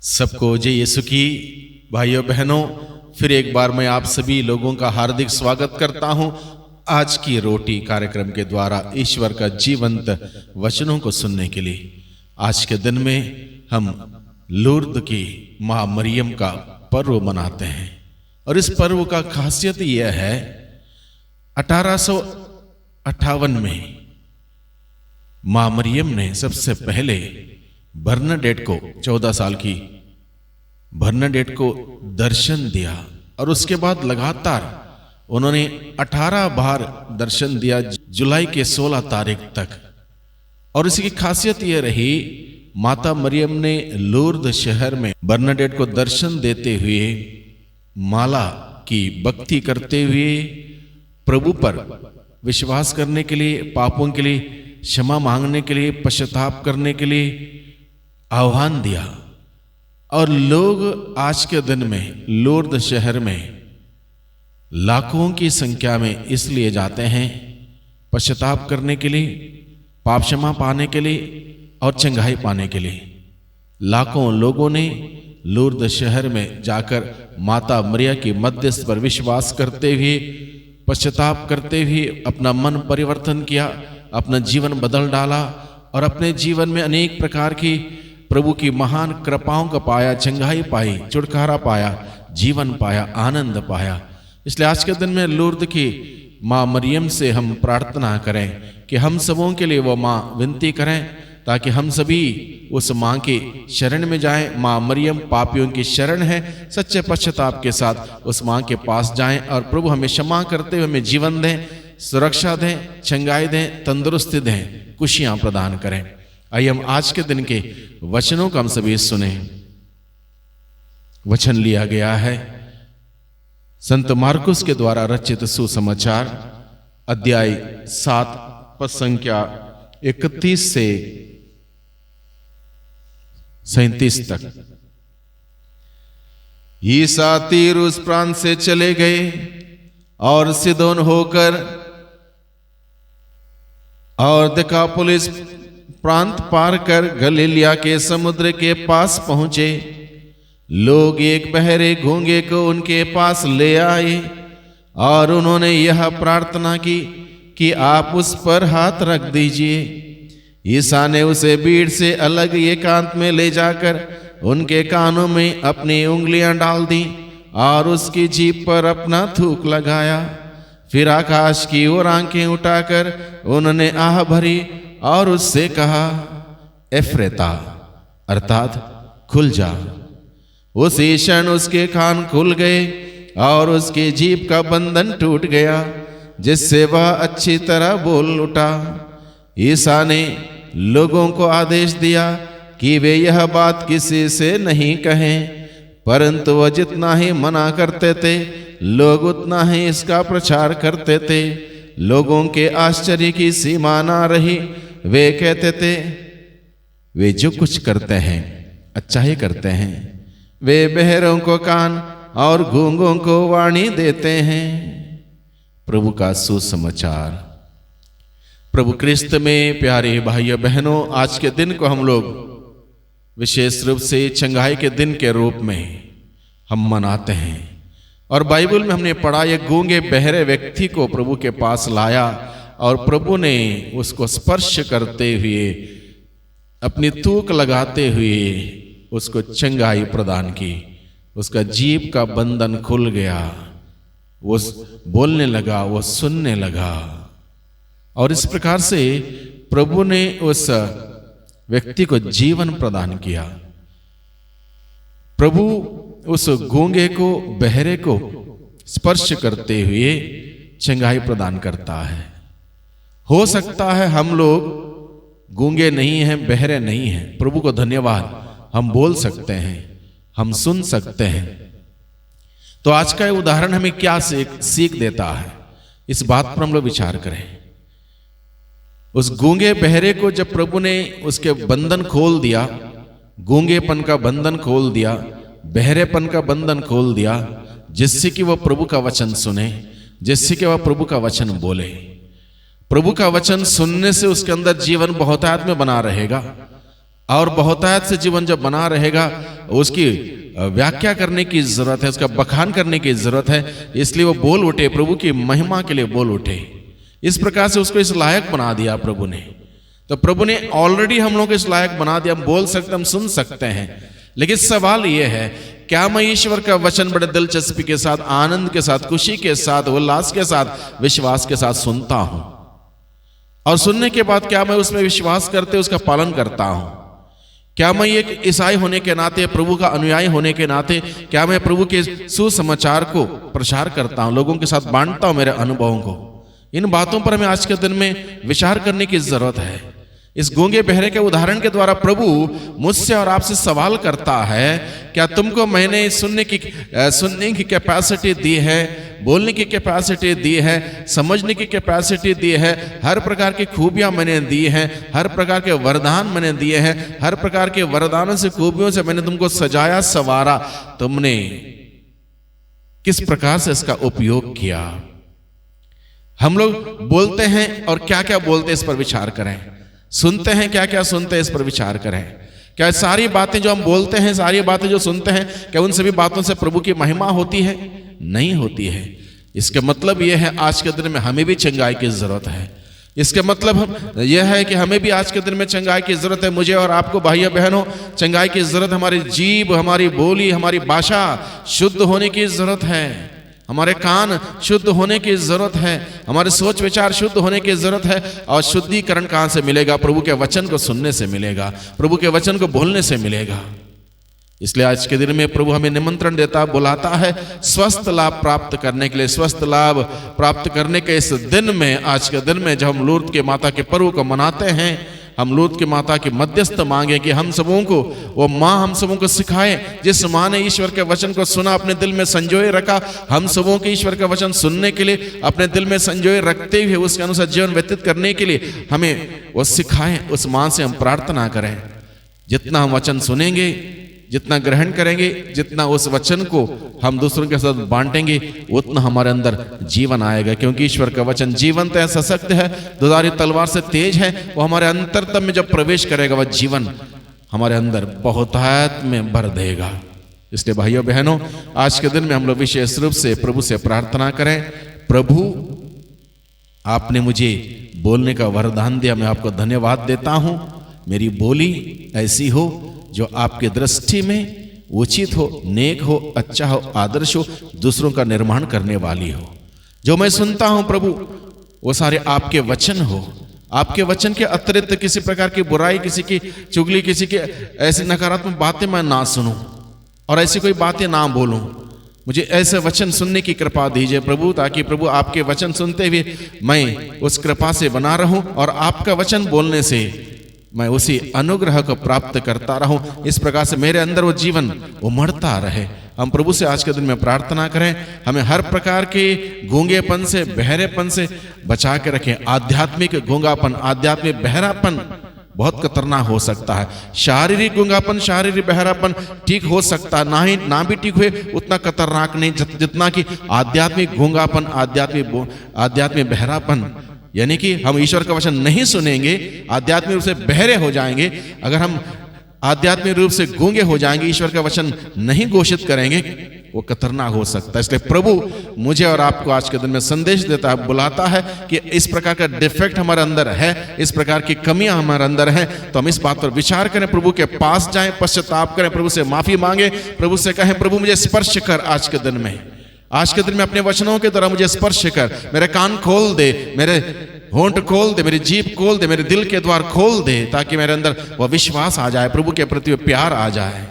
सबको जय यीशु की। भाइयों बहनों, फिर एक बार मैं आप सभी लोगों का हार्दिक स्वागत करता हूं आज की रोटी कार्यक्रम के द्वारा ईश्वर का जीवंत वचनों को सुनने के लिए। आज के दिन में हम लूर्द की माँ मरियम का पर्व मनाते हैं और इस पर्व का खासियत यह है 1858 में माँ मरियम ने सबसे पहले बर्नाडेट को 14 साल की बर्नाडेट को दर्शन दिया और उसके बाद लगातार उन्होंने 18 बार दर्शन दिया जुलाई के 16 तारीख तक। और इसकी खासियत यह रही, माता मरियम ने लूर्द शहर में बर्नाडेट को दर्शन देते हुए माला की भक्ति करते हुए प्रभु पर विश्वास करने के लिए, पापों के लिए क्षमा मांगने के लिए, पश्चाताप करने के लिए आह्वान दिया। और लोग आज के दिन में लूर्द शहर में लाखों की संख्या में इसलिए जाते हैं पश्चाताप करने के लिए, पाप क्षमा पाने के लिए और चंगाई पाने के लिए। लाखों लोगों ने लूर्द शहर में जाकर माता मरिया की मध्यस्थ पर विश्वास करते हुए, पश्चाताप करते हुए अपना मन परिवर्तन किया, अपना जीवन बदल डाला और अपने जीवन में अनेक प्रकार की प्रभु की महान कृपाओं का पाया, चंगाई पाई, छुटकारा पाया, जीवन पाया, आनंद पाया। इसलिए आज के दिन में लूर्द की माँ मरियम से हम प्रार्थना करें कि हम सबों के लिए वो माँ विनती करें ताकि हम सभी उस माँ की शरण में जाएं। माँ मरियम पापियों की शरण है, सच्चे पश्चाताप के साथ उस माँ के पास जाएं और प्रभु हमें क्षमा करते हुए हमें जीवन दें, सुरक्षा दें, चंगाई दें, तंदुरुस्ती दें, खुशियाँ प्रदान करें। आइए हम आज के दिन के वचनों को हम सभी सुने। वचन लिया गया है संत मार्कुस के द्वारा रचित सुसमाचार अध्याय 7 पद संख्या 31 से 37 तक। यीशु तीरुस प्रांत से चले गए और सिदोन होकर और दिकापुलिस प्रांत पार कर गलीलिया के समुद्र के पास पहुंचे। लोग एक बहरे गूंगे को उनके पास ले आए और उन्होंने यह प्रार्थना की कि आप उस पर हाथ रख दीजिए। ईसा ने उसे भीड़ से अलग एकांत में ले जाकर उनके कानों में अपनी उंगलियां डाल दी और उसकी जीभ पर अपना थूक लगाया। फिर आकाश की ओर आंखें उठाकर उन्होंने आह भरी और उससे कहा, एफ्रेता अर्थात खुल जा। उसी क्षण उसके कान खुल गए और उसकी जीभ का बंधन टूट गया, जिससे वह अच्छी तरह बोल उठा। ईसा ने लोगों को आदेश दिया कि वे यह बात किसी से नहीं कहें, परंतु वह जितना ही मना करते थे लोग उतना ही इसका प्रचार करते थे। लोगों के आश्चर्य की सीमा ना रही। वे कहते थे, वे जो कुछ करते हैं अच्छा ही करते हैं। वे बहरों को कान और गूंगों को वाणी देते हैं। प्रभु का सुसमाचार। प्रभु क्रिस्त में प्यारे भाइयों बहनों, आज के दिन को हम लोग विशेष रूप से चंगाई के दिन के रूप में हम मनाते हैं। और बाइबल में हमने पढ़ा, एक गूंगे बहरे व्यक्ति को प्रभु के पास लाया और प्रभु ने उसको स्पर्श करते हुए, अपनी थूक लगाते हुए उसको चंगाई प्रदान की। उसका जीभ का बंधन खुल गया, वो बोलने लगा, वो सुनने लगा। और इस प्रकार से प्रभु ने उस व्यक्ति को जीवन प्रदान किया। प्रभु उस गूंगे को, बहरे को स्पर्श करते हुए चंगाई प्रदान करता है। हो सकता है हम लोग गूंगे नहीं हैं, बहरे नहीं हैं, प्रभु को धन्यवाद, हम बोल सकते हैं, हम सुन सकते हैं। तो आज का उदाहरण हमें क्या सीख देता है, इस बात पर हम लोग विचार करें। उस गूंगे बहरे को जब प्रभु ने उसके बंधन खोल दिया, गूंगेपन का बंधन खोल दिया, बहरेपन का बंधन खोल दिया, जिससे कि वह प्रभु का वचन सुने, जिससे कि वह प्रभु का वचन बोले। प्रभु का वचन सुनने से उसके अंदर जीवन बहुतायत में बना रहेगा। और बहुतायत से जीवन जब बना रहेगा, उसकी व्याख्या करने की जरूरत है, उसका बखान करने की जरूरत है। इसलिए वो बोल उठे, प्रभु की महिमा के लिए बोल उठे। इस प्रकार से उसको इस लायक बना दिया प्रभु ने। तो प्रभु ने ऑलरेडी हम लोग को इस लायक बना दिया, हम बोल सकते, हम सुन सकते हैं। लेकिन सवाल यह है, क्या मैं ईश्वर का वचन बड़े दिलचस्पी के साथ, आनंद के साथ, खुशी के साथ, उल्लास के साथ, विश्वास के साथ सुनता हूं? और सुनने के बाद क्या मैं उसमें विश्वास करते उसका पालन करता हूं? क्या मैं एक ईसाई होने के नाते, प्रभु का अनुयायी होने के नाते, क्या मैं प्रभु के सुसमाचार को प्रचार करता हूं, लोगों के साथ बांटता हूं मेरे अनुभवों को? इन बातों पर हमें आज के दिन में विचार करने की जरूरत है। इस गूंगे बहरे के उदाहरण के द्वारा प्रभु मुझसे और आपसे सवाल करता है, क्या तुमको मैंने सुनने की कैपेसिटी दी है, बोलने की कैपेसिटी दी है, समझने की कैपेसिटी दी है, हर प्रकार की खूबियां मैंने दी हैं, हर प्रकार के वरदान मैंने दिए हैं, हर प्रकार के वरदानों से, खूबियों से मैंने तुमको सजाया, संवारा, तुमने किस प्रकार से इसका उपयोग किया? हम लोग बोलते हैं और क्या क्या बोलते हैं इस पर विचार करें। सुनते हैं, क्या क्या सुनते हैं इस पर विचार करें। क्या सारी बातें जो हम बोलते हैं, सारी बातें जो सुनते हैं, क्या उन सभी बातों से प्रभु की महिमा होती है? नहीं होती है। इसका मतलब यह है आज के दिन में हमें भी चंगाई की जरूरत है। इसका मतलब यह है कि हमें भी आज के दिन में चंगाई की जरूरत है। मुझे और आपको भाइयों बहनों चंगाई की जरूरत। हमारी जीभ, हमारी बोली, हमारी भाषा शुद्ध होने की जरूरत है। हमारे कान शुद्ध होने की जरूरत है। हमारे सोच विचार शुद्ध होने की जरूरत है। और शुद्धिकरण कहां से मिलेगा? प्रभु के वचन को सुनने से मिलेगा, प्रभु के वचन को बोलने से मिलेगा। इसलिए आज के दिन में प्रभु हमें निमंत्रण देता, बुलाता है स्वस्थ लाभ प्राप्त करने के लिए। स्वस्थ लाभ प्राप्त करने के इस दिन में, आज के दिन में, जब हम लूर्द के माता के पर्व को मनाते हैं, हम लूर्द की माता की मध्यस्थ मांगे कि हम सबों को, वो माँ हम सबों को सिखाए। जिस माँ ने ईश्वर के वचन को सुना, अपने दिल में संजोए रखा, हम सबों के ईश्वर का वचन सुनने के लिए अपने दिल में संजोए रखते हुए उसके अनुसार जीवन व्यतीत करने के लिए हमें वो सिखाएं। उस माँ से हम प्रार्थना करें, जितना हम वचन सुनेंगे, जितना ग्रहण करेंगे, जितना उस वचन को हम दूसरों के साथ बांटेंगे, उतना हमारे अंदर जीवन आएगा। क्योंकि ईश्वर का वचन जीवंत है, सशक्त है, दुधारी तलवार से तेज है। वो हमारे अंतरतम में जब प्रवेश करेगा, वह जीवन हमारे अंदर बहुतायत में भर देगा। इसलिए भाइयों बहनों, आज के दिन में हम लोग विशेष रूप से प्रभु से प्रार्थना करें, प्रभु आपने मुझे बोलने का वरदान दिया, मैं आपको धन्यवाद देता हूं। मेरी बोली ऐसी हो जो आपके दृष्टि में उचित हो, नेक हो, अच्छा हो, आदर्श हो, दूसरों का निर्माण करने वाली हो। जो मैं सुनता हूं प्रभु, वो सारे आपके वचन हो। आपके वचन के अतिरिक्त किसी प्रकार की बुराई, किसी की चुगली, किसी की ऐसी नकारात्मक बातें मैं ना सुनूं और ऐसी कोई बातें ना बोलूं। मुझे ऐसे वचन सुनने की कृपा दीजिए प्रभु, ताकि प्रभु आपके वचन सुनते हुए मैं उस कृपा से बना रहूं और आपका वचन बोलने से मैं उसी अनुग्रह को प्राप्त करता रहूं। इस प्रकार से मेरे अंदर वो जीवन उमड़ता रहे। हम प्रभु से आज के दिन में प्रार्थना करें, हमें हर प्रकार के गूंगेपन से, बहरेपन से बचा के रखें। आध्यात्मिक गूंगापन, आध्यात्मिक बहरापन बहुत खतरनाक हो सकता है। शारीरिक गूंगापन, शारीरिक बहरापन ठीक हो सकता है, ना भी ठीक हुए उतना खतरनाक नहीं जितना कि आध्यात्मिक गूंगापन, आध्यात्मिक बहरापन। यानी कि हम ईश्वर का वचन नहीं सुनेंगे, आध्यात्मिक रूप से बहरे हो जाएंगे। अगर हम आध्यात्मिक रूप से गूंगे हो जाएंगे, ईश्वर का वचन नहीं घोषित करेंगे, वो खतरनाक हो सकता है। इसलिए प्रभु मुझे और आपको आज के दिन में संदेश देता है, बुलाता है कि इस प्रकार का डिफेक्ट हमारे अंदर है, इस प्रकार की कमियां हमारे अंदर हैं, तो हम इस बात पर विचार करें, प्रभु के पास जाएं, पश्चाताप करें, प्रभु से माफी मांगे, प्रभु से कहें प्रभु मुझे स्पर्श कर। आज के दिन में, आज के दिन में अपने वचनों के द्वारा मुझे स्पर्श कर। मेरे कान खोल दे, मेरे होंठ खोल दे, मेरी जीभ खोल दे, मेरे दिल के द्वार खोल दे, ताकि मेरे अंदर वह विश्वास आ जाए, प्रभु के प्रति प्यार आ जाए।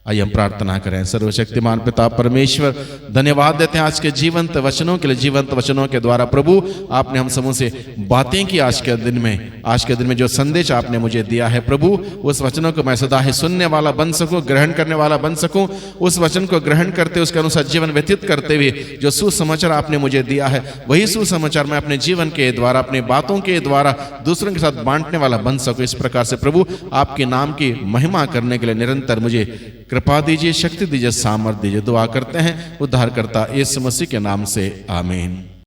आइए हम प्रार्थना करें। सर्वशक्तिमान पिता परमेश्वर, धन्यवाद देते हैं आज के जीवंत वचनों के लिए। जीवंत वचनों के द्वारा प्रभु आपने हम सबों से बातें की आज के दिन में। आज के दिन में जो संदेश आपने मुझे दिया है प्रभु, उस वचनों को मैं सदा ही सुनने वाला बन सकूं, ग्रहण करने वाला बन सकूं। उस वचन को ग्रहण करते, उसके अनुसार जीवन व्यतीत करते हुए जो सुसमाचार आपने मुझे दिया है, वही सुसमाचार मैं अपने जीवन के द्वारा, अपने बातों के द्वारा दूसरों के साथ बांटने वाला बन सकूं। इस प्रकार से प्रभु आपके नाम की महिमा करने के लिए निरंतर मुझे कृपा दीजिए, शक्ति दीजिए, सामर्थ्य दीजिए। दुआ करते हैं उद्धारकर्ता यीशु मसीह के नाम से, आमीन।